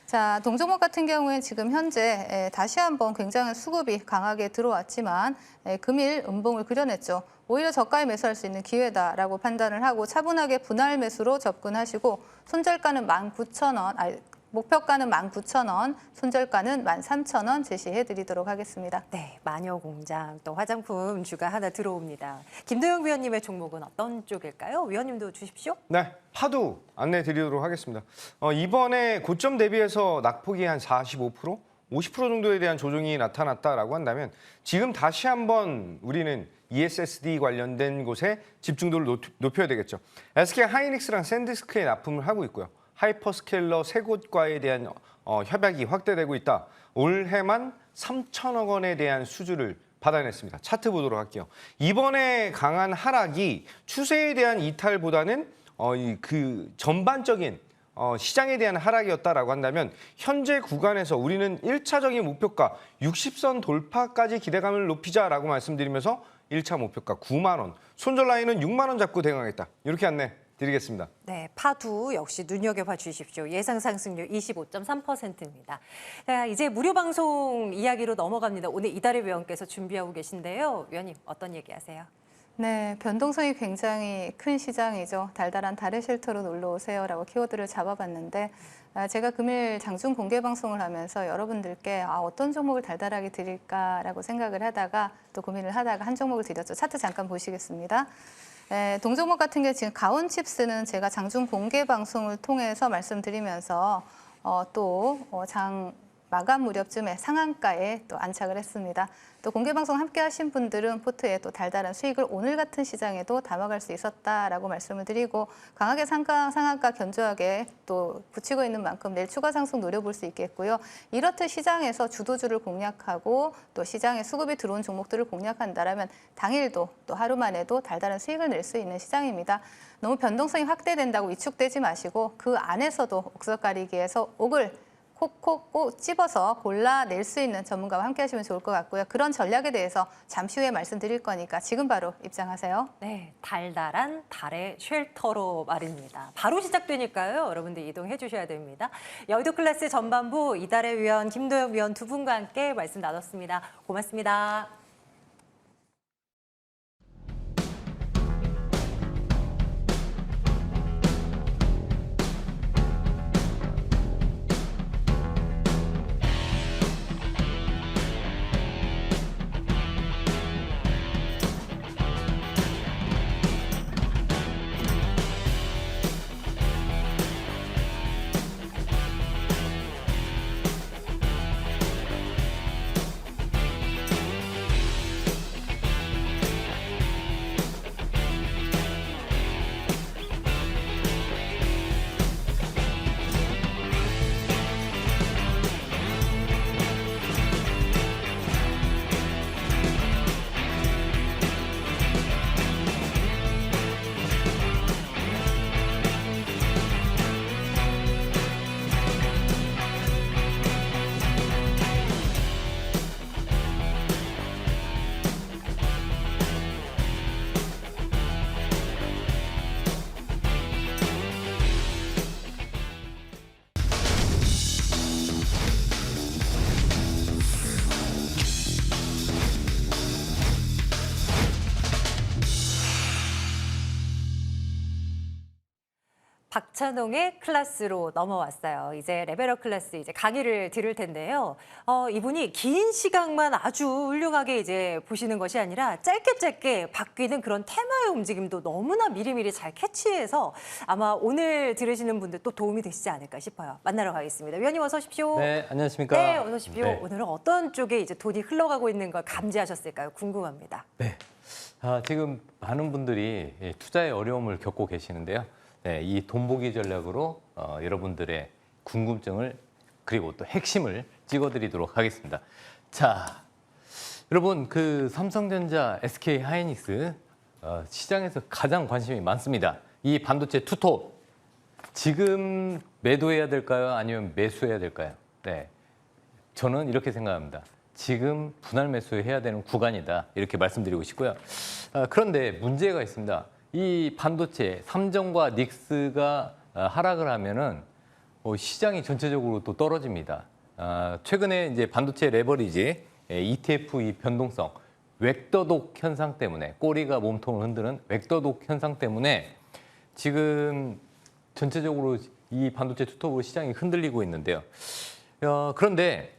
자, 동종목 같은 경우에 지금 현재 다시 한번 굉장한 수급이 강하게 들어왔지만 금일 음봉을 그려냈죠. 오히려 저가에 매수할 수 있는 기회다라고 판단을 하고 차분하게 분할 매수로 접근하시고 손절가는 19,000원, 목표가는 19,000원, 손절가는 13,000원 제시해드리도록 하겠습니다. 네, 마녀공장 또 화장품 주가 하나 들어옵니다. 김도영 위원님의 종목은 어떤 쪽일까요? 위원님도 주십시오. 네, 파도 안내 드리도록 하겠습니다. 이번에 고점 대비해서 낙폭이 한 45%, 50% 정도에 대한 조정이 나타났다라고 한다면 지금 다시 한번 우리는 ESSD 관련된 곳에 집중도를 높여야 되겠죠. SK 하이닉스랑 샌디스크에 납품을 하고 있고요. 하이퍼스케일러 세 곳과에 대한 협약이 확대되고 있다. 올해만 3천억 원에 대한 수주를 받아냈습니다. 차트 보도록 할게요. 이번에 강한 하락이 추세에 대한 이탈보다는 그 전반적인 시장에 대한 하락이었다라고 한다면 현재 구간에서 우리는 1차적인 목표가 60선 돌파까지 기대감을 높이자라고 말씀드리면서 1차 목표가 9만 원, 손절 라인은 6만 원 잡고 대응하겠다. 이렇게 안내 드리겠습니다. 네, 파두 역시 눈여겨봐 주십시오. 예상 상승률 25.3%입니다. 자, 이제 무료 방송 이야기로 넘어갑니다. 오늘 이달의 위원께서 준비하고 계신데요. 위원님 어떤 얘기하세요? 네, 변동성이 굉장히 큰 시장이죠. 달달한 달의 쉘터로 놀러 오세요라고 키워드를 잡아봤는데 제가 금일 장중 공개 방송을 하면서 여러분들께 어떤 종목을 달달하게 드릴까라고 생각을 하다가 또 고민을 하다가 한 종목을 드렸죠. 차트 잠깐 보시겠습니다. 동종목 같은 게 지금 가온칩스는 제가 장중 공개 방송을 통해서 말씀드리면서 장 마감 무렵쯤에 상한가에 또 안착을 했습니다. 또 공개 방송 함께 하신 분들은 포트에 또 달달한 수익을 오늘 같은 시장에도 담아갈 수 있었다라고 말씀을 드리고 강하게 상한가 견조하게 또 붙이고 있는 만큼 내일 추가 상승 노려볼 수 있겠고요. 이렇듯 시장에서 주도주를 공략하고 또 시장에 수급이 들어온 종목들을 공략한다라면 당일도 또 하루 만에도 달달한 수익을 낼 수 있는 시장입니다. 너무 변동성이 확대된다고 위축되지 마시고 그 안에서도 옥석 가리기에서 옥을 콕콕 찝어서 골라낼 수 있는 전문가와 함께 하시면 좋을 것 같고요. 그런 전략에 대해서 잠시 후에 말씀드릴 거니까 지금 바로 입장하세요. 네, 달달한 달의 쉘터로 말입니다. 바로 시작되니까요. 여러분들 이동해 주셔야 됩니다. 여의도 클래스 전반부 이달의 위원 김도영 위원 두 분과 함께 말씀 나눴습니다. 고맙습니다. 박찬홍의 클래스로 넘어왔어요. 이제 레벨업 클래스 이제 강의를 들을 텐데요. 이분이 긴 시간만 아주 훌륭하게 이제 보시는 것이 아니라 짧게 바뀌는 그런 테마의 움직임도 너무나 미리미리 잘 캐치해서 아마 오늘 들으시는 분들 또 도움이 되시지 않을까 싶어요. 만나러 가겠습니다. 위원님 어서 오십시오. 네, 안녕하십니까. 네, 어서 오십시오. 네. 오늘은 어떤 쪽에 이제 돈이 흘러가고 있는 걸 감지하셨을까요? 궁금합니다. 네. 지금 많은 분들이 투자에 어려움을 겪고 계시는데요. 네, 이 돈보기 전략으로 여러분들의 궁금증을 그리고 또 핵심을 찍어드리도록 하겠습니다. 자, 여러분 그 삼성전자, SK 하이닉스 시장에서 가장 관심이 많습니다. 이 반도체 투톱 지금 매도해야 될까요? 아니면 매수해야 될까요? 네, 저는 이렇게 생각합니다. 지금 분할 매수해야 되는 구간이다 이렇게 말씀드리고 싶고요. 그런데 문제가 있습니다. 이 반도체 삼성과 닉스가 하락을 하면은 시장이 전체적으로 또 떨어집니다. 최근에 이제 반도체 레버리지 ETF 이 변동성 웩더독 현상 때문에 꼬리가 몸통을 흔드는 웩더독 현상 때문에 지금 전체적으로 이 반도체 투톱으로 시장이 흔들리고 있는데요. 그런데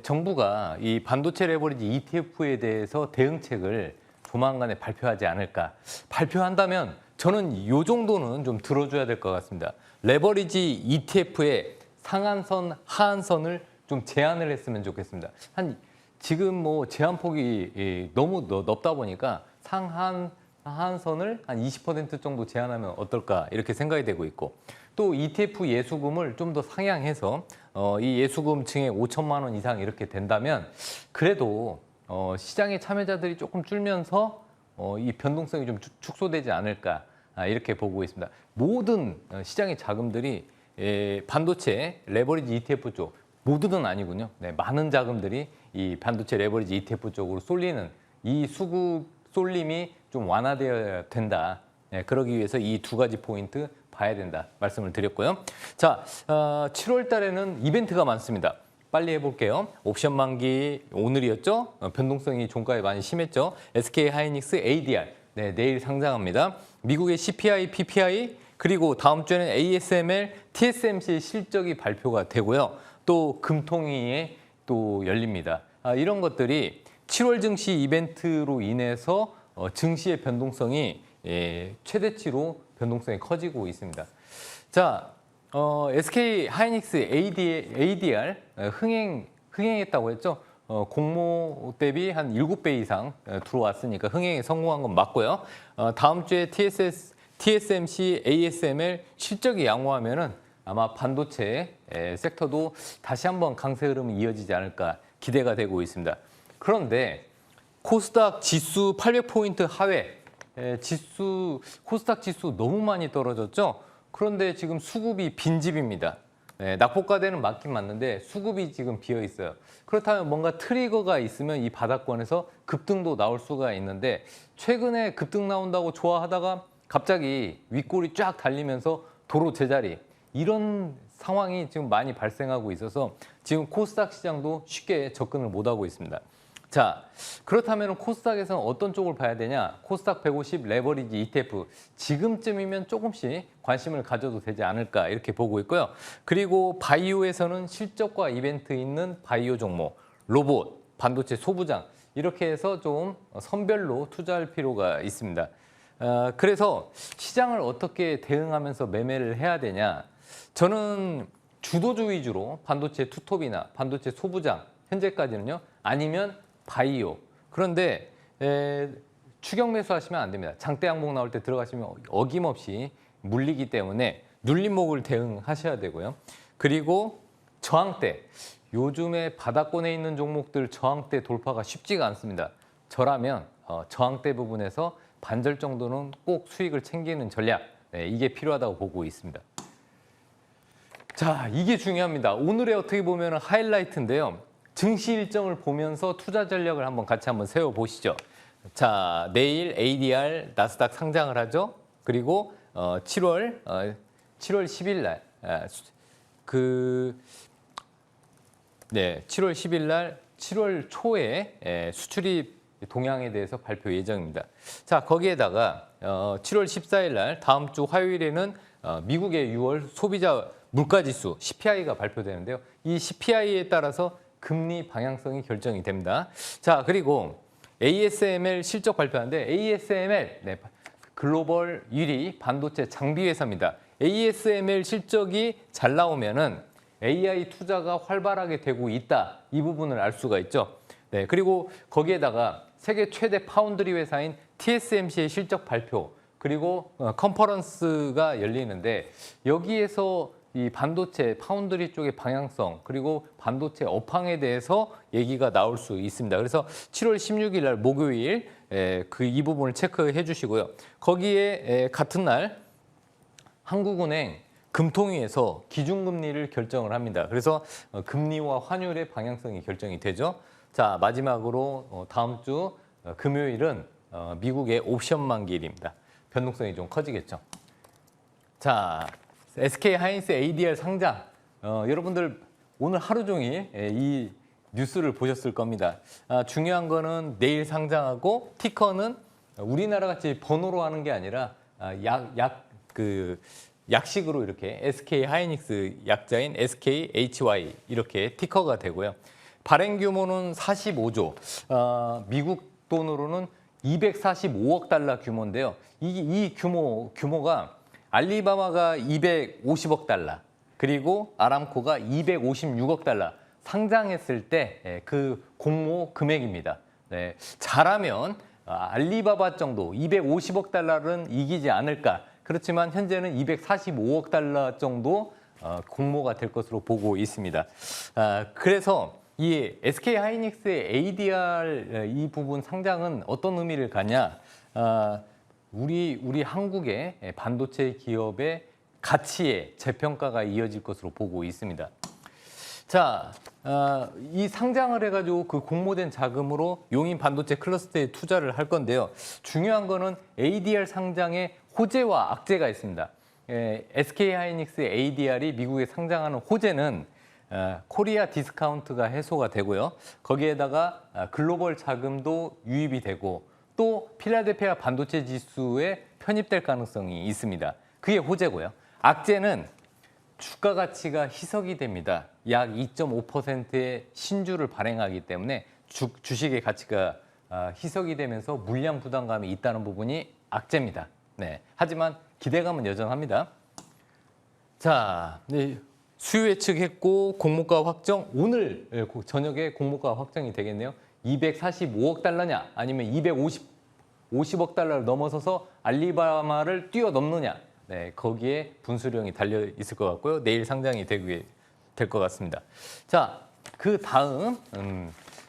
정부가 이 반도체 레버리지 ETF에 대해서 대응책을 조만간에 발표하지 않을까. 발표한다면 저는 이 정도는 좀 들어줘야 될 것 같습니다. 레버리지 ETF의 상한선, 하한선을 좀 제한을 했으면 좋겠습니다. 지금 뭐 제한폭이 너무 넓다 보니까 하한선을 한 20% 정도 제한하면 어떨까 이렇게 생각이 되고 있고 또 ETF 예수금을 좀 더 상향해서 이 예수금 증액 5천만 원 이상 이렇게 된다면 그래도 시장의 참여자들이 조금 줄면서 이 변동성이 좀 축소되지 않을까 이렇게 보고 있습니다. 모든 시장의 자금들이 반도체 레버리지 ETF 쪽 모두는 아니군요. 네, 많은 자금들이 이 반도체 레버리지 ETF 쪽으로 쏠리는 이 수급 쏠림이 좀 완화되어야 된다. 네, 그러기 위해서 이 두 가지 포인트 봐야 된다 말씀을 드렸고요. 자, 7월 달에는 이벤트가 많습니다. 빨리 해볼게요. 옵션 만기 오늘이었죠. 변동성이 종가에 많이 심했죠. SK 하이닉스 ADR 네, 내일 상장합니다. 미국의 CPI, PPI 그리고 다음 주에는 ASML, TSMC 실적이 발표가 되고요. 또 금통위에 또 열립니다. 이런 것들이 7월 증시 이벤트로 인해서 증시의 변동성이 최대치로 변동성이 커지고 있습니다. 자, SK 하이닉스 ADR 흥행했다고 했죠. 공모 대비 한 7배 이상 들어왔으니까 흥행에 성공한 건 맞고요. 다음 주에 TSMC, ASML 실적이 양호하면은 아마 반도체 섹터도 다시 한번 강세 흐름이 이어지지 않을까 기대가 되고 있습니다. 그런데 코스닥 지수 800포인트 하회, 코스닥 지수 너무 많이 떨어졌죠. 그런데 지금 수급이 빈집입니다. 낙폭과대는 맞긴 맞는데 수급이 지금 비어 있어요. 그렇다면 뭔가 트리거가 있으면 이 바닥권에서 급등도 나올 수가 있는데 최근에 급등 나온다고 좋아하다가 갑자기 윗골이 쫙 달리면서 도로 제자리 이런 상황이 지금 많이 발생하고 있어서 지금 코스닥 시장도 쉽게 접근을 못하고 있습니다. 자, 그렇다면 코스닥에서는 어떤 쪽을 봐야 되냐? 코스닥 150 레버리지 ETF 지금쯤이면 조금씩 관심을 가져도 되지 않을까 이렇게 보고 있고요. 그리고 바이오에서는 실적과 이벤트 있는 바이오 종목, 로봇, 반도체 소부장 이렇게 해서 좀 선별로 투자할 필요가 있습니다. 그래서 시장을 어떻게 대응하면서 매매를 해야 되냐? 저는 주도주 위주로 반도체 투톱이나 반도체 소부장 현재까지는요. 아니면 바이오. 그런데 추격 매수하시면 안 됩니다. 장대 항목 나올 때 들어가시면 어김없이 물리기 때문에 눌림목을 대응하셔야 되고요. 그리고 저항대. 요즘에 바닥권에 있는 종목들 저항대 돌파가 쉽지가 않습니다. 저라면 저항대 부분에서 반절 정도는 꼭 수익을 챙기는 전략. 이게 필요하다고 보고 있습니다. 자, 이게 중요합니다. 오늘의 어떻게 보면 하이라이트인데요. 증시 일정을 보면서 투자 전략을 같이 한번 세워보시죠. 자, 내일 ADR 나스닥 상장을 하죠. 그리고 7월 10일 날 7월 10일 날 7월 초에 수출입 동향에 대해서 발표 예정입니다. 자, 거기에다가 7월 14일 날 다음 주 화요일에는 미국의 6월 소비자 물가지수 CPI가 발표되는데요. 이 CPI에 따라서 금리 방향성이 결정이 됩니다. 자, 그리고 ASML 실적 발표하는데 ASML 글로벌 1위 반도체 장비 회사입니다. ASML 실적이 잘 나오면은 AI 투자가 활발하게 되고 있다. 이 부분을 알 수가 있죠. 네, 그리고 거기에다가 세계 최대 파운드리 회사인 TSMC의 실적 발표 그리고 컨퍼런스가 열리는데 여기에서 이 반도체 파운드리 쪽의 방향성 그리고 반도체 업황에 대해서 얘기가 나올 수 있습니다. 그래서 7월 16일 날 목요일 이 부분을 체크해 주시고요. 거기에 같은 날 한국은행 금통위에서 기준금리를 결정을 합니다. 그래서 금리와 환율의 방향성이 결정이 되죠. 자, 마지막으로 다음 주 금요일은 미국의 옵션 만기일입니다. 변동성이 좀 커지겠죠. 자, SK 하이닉스 ADR 상장. 여러분들 오늘 하루 종일 이 뉴스를 보셨을 겁니다. 중요한 거는 내일 상장하고 티커는 우리나라 같이 번호로 하는 게 아니라 약식으로 이렇게 SK 하이닉스 약자인 SKHY 이렇게 티커가 되고요. 발행 규모는 45조, 미국 돈으로는 245억 달러 규모인데요. 이 규모가 알리바바가 250억 달러, 그리고 아람코가 256억 달러 상장했을 때 그 공모 금액입니다. 네, 잘하면 알리바바 정도 250억 달러는 이기지 않을까. 그렇지만 현재는 245억 달러 정도 공모가 될 것으로 보고 있습니다. 그래서 이 SK 하이닉스의 ADR 이 부분 상장은 어떤 의미를 갖냐? 우리 한국의 반도체 기업의 가치의 재평가가 이어질 것으로 보고 있습니다. 자, 이 상장을 해가지고 그 공모된 자금으로 용인 반도체 클러스터에 투자를 할 건데요. 중요한 거는 ADR 상장에 호재와 악재가 있습니다. SK 하이닉스 ADR이 미국에 상장하는 호재는 코리아 디스카운트가 해소가 되고요. 거기에다가 글로벌 자금도 유입이 되고 또 필라델피아 반도체 지수에 편입될 가능성이 있습니다. 그게 호재고요. 악재는 주가 가치가 희석이 됩니다. 약 2.5%의 신주를 발행하기 때문에 주식의 가치가 희석이 되면서 물량 부담감이 있다는 부분이 악재입니다. 네, 하지만 기대감은 여전합니다. 자, 네, 수요 예측했고 공모가 확정, 오늘 저녁에 공모가 확정이 되겠네요. 245억 달러냐 아니면 250억 달러를 넘어서서 알리바바를 뛰어넘느냐. 네, 거기에 분수령이 달려 있을 것 같고요. 내일 상장이 될 것 같습니다. 자, 그 다음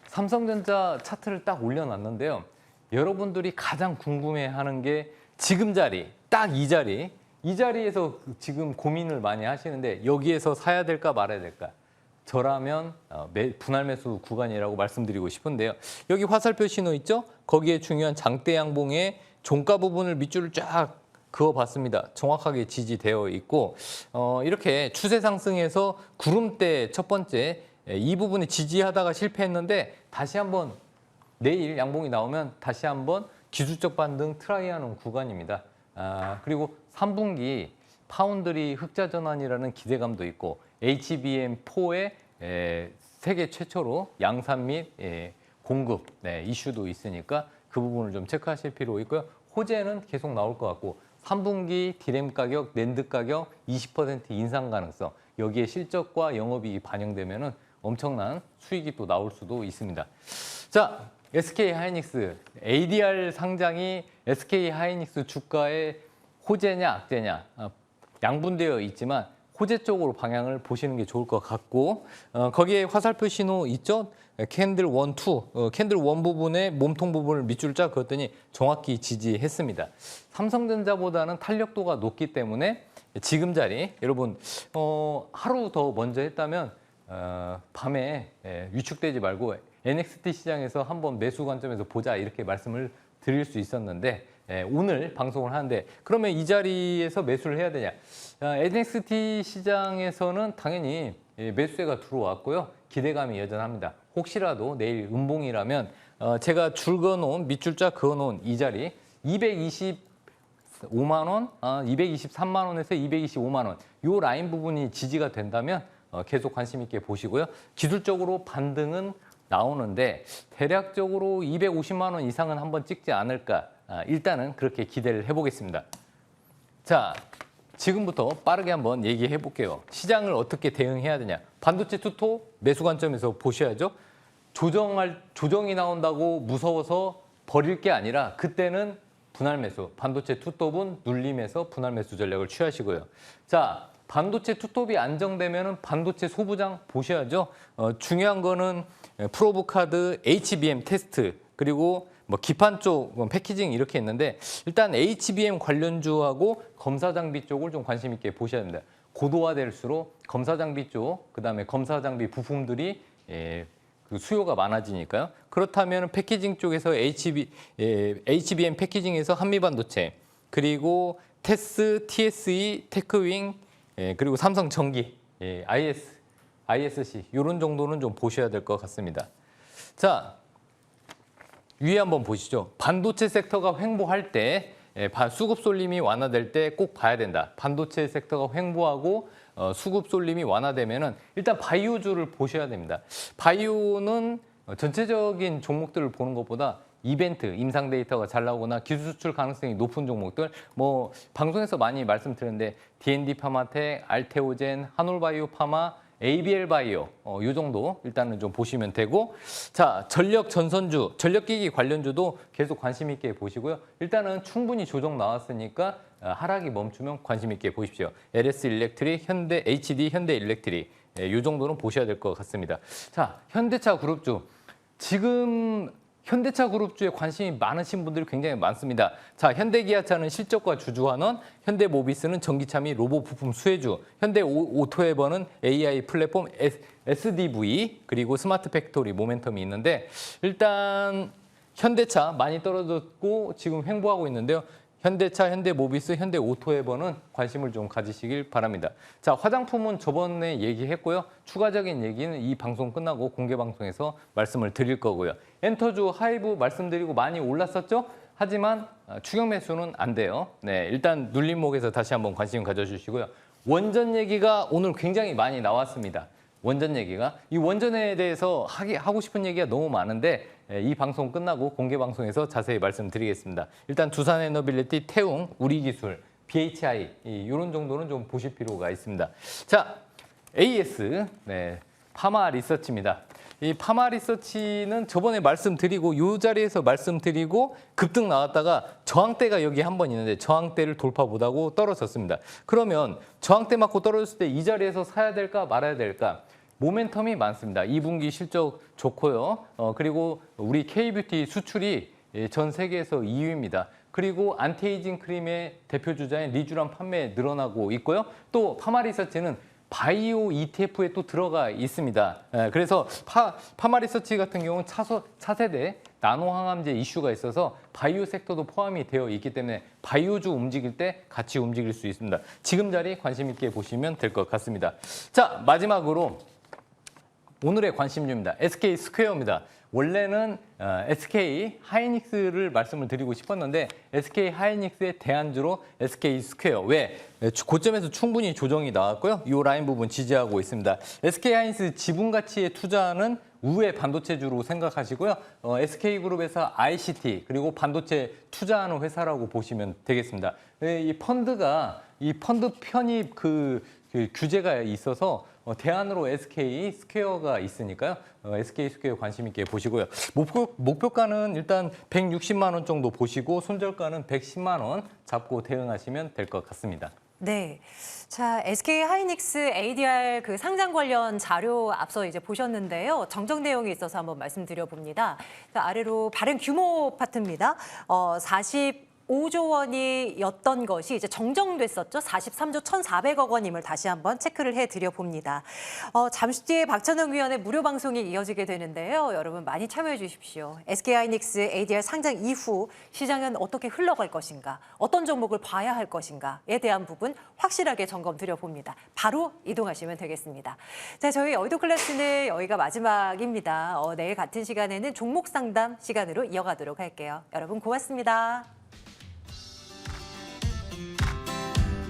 삼성전자 차트를 딱 올려놨는데요. 여러분들이 가장 궁금해하는 게 지금 자리, 딱 이 자리에서 지금 고민을 많이 하시는데 여기에서 사야 될까 말아야 될까? 저라면 분할 매수 구간이라고 말씀드리고 싶은데요. 여기 화살표 신호 있죠? 거기에 중요한 장대 양봉의 종가 부분을 밑줄을 쫙 그어봤습니다. 정확하게 지지되어 있고 이렇게 추세 상승에서 구름대 첫 번째 이 부분에 지지하다가 실패했는데 다시 한번 내일 양봉이 나오면 다시 한번 기술적 반등 트라이하는 구간입니다. 그리고 3분기 파운드리 흑자 전환이라는 기대감도 있고 HBM4의 세계 최초로 양산 및 공급 이슈도 있으니까 그 부분을 좀 체크하실 필요 있고요. 호재는 계속 나올 것 같고 3분기 디램 가격, 낸드 가격 20% 인상 가능성 여기에 실적과 영업이익이 반영되면은 엄청난 수익이 또 나올 수도 있습니다. 자, SK 하이닉스 ADR 상장이 SK 하이닉스 주가의 호재냐 악재냐 양분되어 있지만 호재 쪽으로 방향을 보시는 게 좋을 것 같고 거기에 화살표 신호 있죠? 캔들 1, 2, 캔들 1 부분의 몸통 부분을 밑줄을 쫙 그었더니 정확히 지지했습니다. 삼성전자보다는 탄력도가 높기 때문에 지금 자리 여러분 하루 더 먼저 했다면 밤에 위축되지 말고 NXT 시장에서 한번 매수 관점에서 보자 이렇게 말씀을 드릴 수 있었는데 오늘 방송을 하는데 그러면 이 자리에서 매수를 해야 되냐? NXT 시장에서는 당연히 매수세가 들어왔고요. 기대감이 여전합니다. 혹시라도 내일 음봉이라면 제가 줄 그어놓은 밑줄 쫙 그어놓은 이 자리 225만 원, 223만 원에서 225만 원. 요 라인 부분이 지지가 된다면 계속 관심 있게 보시고요. 기술적으로 반등은 나오는데 대략적으로 250만 원 이상은 한번 찍지 않을까. 일단은 그렇게 기대를 해보겠습니다. 자, 지금부터 빠르게 한번 얘기해 볼게요. 시장을 어떻게 대응해야 되냐. 반도체 투톱 매수 관점에서 보셔야죠. 조정이 나온다고 무서워서 버릴 게 아니라 그때는 분할 매수, 반도체 투톱은 눌림에서 분할 매수 전략을 취하시고요. 자, 반도체 투톱이 안정되면은 반도체 소부장 보셔야죠. 중요한 거는 프로브 카드, HBM 테스트, 그리고 뭐 기판 쪽 패키징 이렇게 있는데 일단 HBM 관련주하고 검사 장비 쪽을 좀 관심 있게 보셔야 됩니다. 고도화될수록 검사 장비 쪽, 그다음에 검사 장비 부품들이 그 수요가 많아지니까요. 그렇다면 패키징 쪽에서 HBM 패키징에서 한미반도체, 그리고 테스, TSE, 테크윙, 그리고 삼성전기, ISC 이런 정도는 좀 보셔야 될 것 같습니다. 자, 위에 한번 보시죠. 반도체 섹터가 횡보할 때 수급 쏠림이 완화될 때 꼭 봐야 된다. 반도체 섹터가 횡보하고 수급 쏠림이 완화되면은 일단 바이오주를 보셔야 됩니다. 바이오는 전체적인 종목들을 보는 것보다 이벤트, 임상 데이터가 잘 나오거나 기술 수출 가능성이 높은 종목들, 뭐 방송에서 많이 말씀드렸는데 D&D 파마텍, 알테오젠, 한올바이오 파마, ABL 바이오 이 정도 일단은 좀 보시면 되고, 자, 전력 전선주, 전력기기 관련주도 계속 관심 있게 보시고요. 일단은 충분히 조정 나왔으니까 하락이 멈추면 관심 있게 보십시오. LS 일렉트릭, 현대 HD, 현대 일렉트릭 이 정도는 보셔야 될 것 같습니다. 자, 현대차 그룹주 지금 현대차 그룹주에 관심이 많으신 분들이 굉장히 많습니다. 자, 현대기아차는 실적과 주주환원, 현대모비스는 전기차 및 로봇 부품 수혜주, 현대오토에버는 AI 플랫폼 SDV, 그리고 스마트 팩토리 모멘텀이 있는데 일단 현대차 많이 떨어졌고 지금 횡보하고 있는데요. 현대차, 현대모비스, 현대오토에버는 관심을 좀 가지시길 바랍니다. 자, 화장품은 저번에 얘기했고요. 추가적인 얘기는 이 방송 끝나고 공개 방송에서 말씀을 드릴 거고요. 엔터주, 하이브 말씀드리고 많이 올랐었죠? 하지만 추격 매수는 안 돼요. 네, 일단 눌림목에서 다시 한번 관심 가져주시고요. 원전 얘기가 오늘 굉장히 많이 나왔습니다. 원전 얘기가. 이 원전에 대해서 하고 싶은 얘기가 너무 많은데 이 방송 끝나고 공개 방송에서 자세히 말씀드리겠습니다. 일단 두산에너빌리티, 태웅, 우리기술, BHI 이런 정도는 좀 보실 필요가 있습니다. 자, AS, 네, 파마 리서치입니다. 이 파마 리서치는 저번에 말씀드리고 이 자리에서 말씀드리고 급등 나왔다가 저항대가 여기 한 번 있는데 저항대를 돌파 못하고 떨어졌습니다. 그러면 저항대 맞고 떨어졌을 때 이 자리에서 사야 될까 말아야 될까? 모멘텀이 많습니다. 2분기 실적 좋고요. 그리고 우리 K뷰티 수출이 전 세계에서 2위입니다. 그리고 안티에이징 크림의 대표 주자인 리쥬란 판매 늘어나고 있고요. 또 파마리서치는 바이오 ETF에 또 들어가 있습니다. 그래서 파마리서치 같은 경우는 차세대 나노항암제 이슈가 있어서 바이오 섹터도 포함이 되어 있기 때문에 바이오주 움직일 때 같이 움직일 수 있습니다. 지금 자리 관심 있게 보시면 될 것 같습니다. 자, 마지막으로 오늘의 관심주입니다. SK 스퀘어입니다. 원래는 SK 하이닉스를 말씀을 드리고 싶었는데 SK 하이닉스의 대안주로 SK 스퀘어. 왜? 고점에서 충분히 조정이 나왔고요. 이 라인 부분 지지하고 있습니다. SK 하이닉스 지분 가치에 투자하는 우회 반도체주로 생각하시고요. SK그룹에서 ICT 그리고 반도체 투자하는 회사라고 보시면 되겠습니다. 이 펀드 편입 그 규제가 있어서 대안으로 SK 스퀘어가 있으니까요. SK 스퀘어 관심 있게 보시고요. 목표가는 일단 160만 원 정도 보시고 손절가는 110만 원 잡고 대응하시면 될 것 같습니다. 네. 자, SK 하이닉스 ADR 그 상장 관련 자료 앞서 이제 보셨는데요. 정정 내용이 있어서 한번 말씀드려 봅니다. 아래로 발행 규모 파트입니다. 45조 원이었던 것이 이제 정정됐었죠. 43조 1,400억 원임을 다시 한번 체크를 해드려 봅니다. 잠시 뒤에 박찬웅 위원의 무료 방송이 이어지게 되는데요. 여러분 많이 참여해 주십시오. SK하이닉스 ADR 상장 이후 시장은 어떻게 흘러갈 것인가, 어떤 종목을 봐야 할 것인가에 대한 부분 확실하게 점검 드려봅니다. 바로 이동하시면 되겠습니다. 자, 저희 여의도 클래스는 여기가 마지막입니다. 내일 같은 시간에는 종목 상담 시간으로 이어가도록 할게요. 여러분 고맙습니다.